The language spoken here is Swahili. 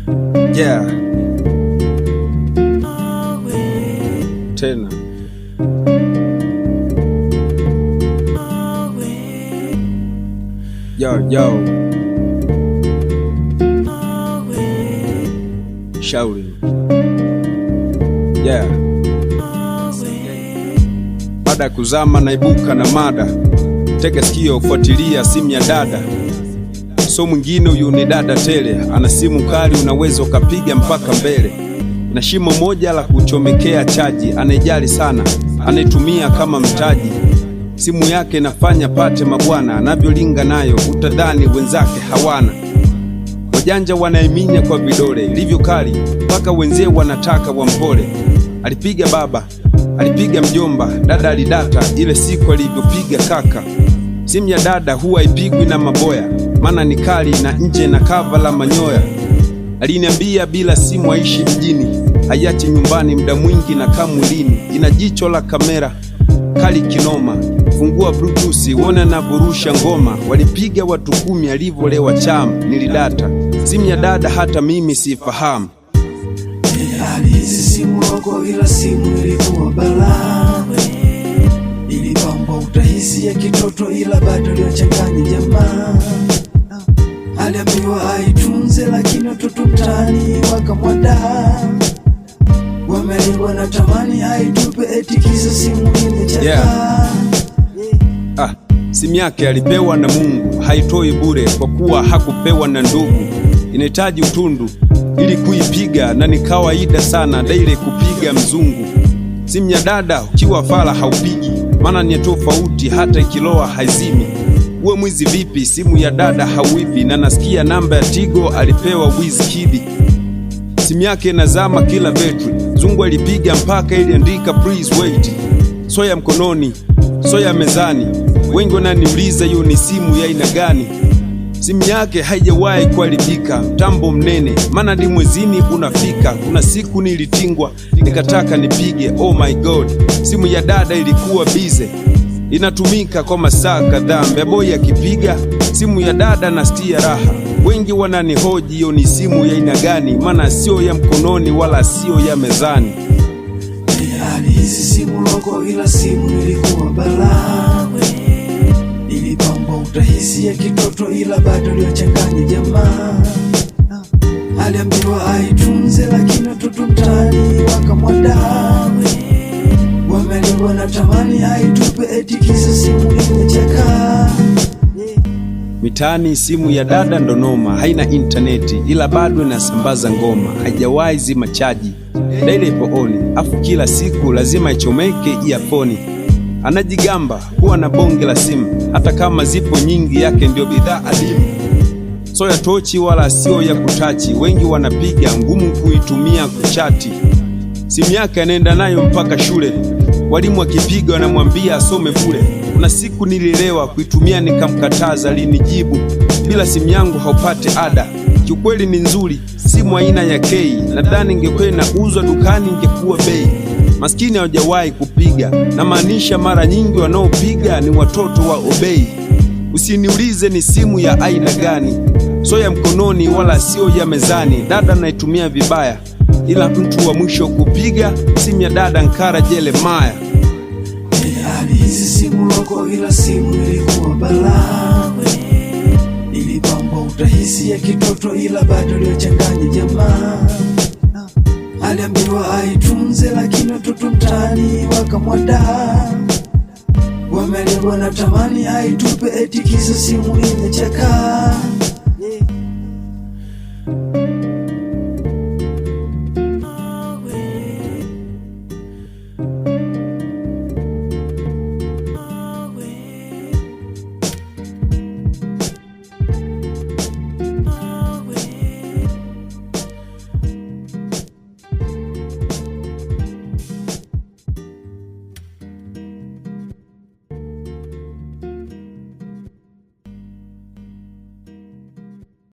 Yeah. Tena. Yo. Shauri. Yeah. Baada ya kuzama naibuka na mada. Tega sikio, fuatilia simu ya dada. So mwingine huyu ni dada tele. Ana simu kali, unaweza ukapiga mpaka mbele. Na shimo moja la kuchomekea chaji. Anajali sana, anaitumia kama mtaji. Simu yake nafanya pate mabwana. Anavyolinga nayo utadhani wenzake hawana. Wajanja wanaiminya kwa vidole. Ilivyo kali mpaka wenzee wanataka wampole. Alipiga baba, alipiga mjomba. Dada alidata ile siku alivyopiga kaka. Simu ya dada huwa ipigwi na maboya, maana ni kali na nje na kava la manyoya. Aliniambia bila simu aishi mjini, hayachi nyumbani muda mwingi na kamulini. Ina jicho la kamera kali kinoma, fungua bluetooth uone na burusha ngoma. Walipiga watu 10 alivyolewa cham. Nilidata simu ya dada hata mimi sifahamu. Alizi simu wako ila simu ilikuwa balaa. Ilipamba utahisi ya kitoto ila bado liochanganya jamaa. Aliambiwa aitunze lakini watoto mtaani wakamwadaa. Wamelengwa na tamani aitupe eti kisa simu imechakaa. Simu yake alipewa na Mungu, haitoi bure kwa kuwa hakupewa na ndugu. Inahitaji utundu ili kuipiga na ni kawaida sana daile kupiga mzungu. Simu ya dada ukiwa fala haupigi, maana ni tofauti hata ikiloa haizimi. Uwe mwizi vipi simu ya dada hauivi, na nasikia namba ya Tigo alipewa Wizkid. Simu yake nazama kila betri, zungu alipiga mpaka iliandika please wait. Soya mkononi, soya mezani, wengi wananiuliza hiyo ni simu ya aina gani. Simu yake haijawahi kuharibika, mtambo mnene, maana ndi mwezini unafika. Kuna siku nilitingwa, nikataka nipige, oh my god. Simu ya dada ilikuwa bize, inatumika kwa masaa kadhaa. Mbeboy akipiga simu ya dada nasikia raha. Wengi wananihoji hiyo ni simu ya aina gani, maana sio ya mkononi wala sio ya mezani. Alizi simu wako ila simu ilikuwa balaa. Ilipamba utahisi ya kitoto ila bado liochanganya jamaa. Aliambiwa aitunze lakini watoto mtaani wakamwadaa. Wamelengwa na tamani aitupe eti kisa simu imechakaa. Mitaani simu ya dada ndonoma, haina interneti ila bado inasambaza ngoma. Haijawahi zima chaji, daily ipo oni, afu kila siku lazima ichomeke earphone. Anajigamba kuwa na bonge la simu, hata kama zipo nyingi yake ndio bidhaa adimu. So ya tochi wala sio ya kutachi, wengi wanapiga ngumu kuitumia kuchati. Simu yake anaenda nayo mpaka shule, walimu wakipiga wanamwambia asome bure. Kuna siku nilielewa kuitumia nikamkataza, alinijibu bila simu yangu haupate ada. Kiukweli ni nzuri, simu aina ya K, nadhani ingekuwa inauzwa dukani ingekuwa bei. Maskini hawajawahi kupiga, na maanisha mara nyingi wanaopiga ni watoto wa obei. Usiniulize ni simu ya aina gani, sio ya mkononi wala sio ya mezani. Dada naitumia vibaya, ila mtu wa mwisho kupiga simu ya dada Nkara Jeremiah. Alizi simu wako ila simu ilikuwa balaa. Ilipamba utahisi ya kitoto ila bado liochanganya jamaa. Aliambiwa aitunze lakini watoto mtaani wakamwadaa. Wamelengwa na tamani aitupe eti kisa simu imechakaa.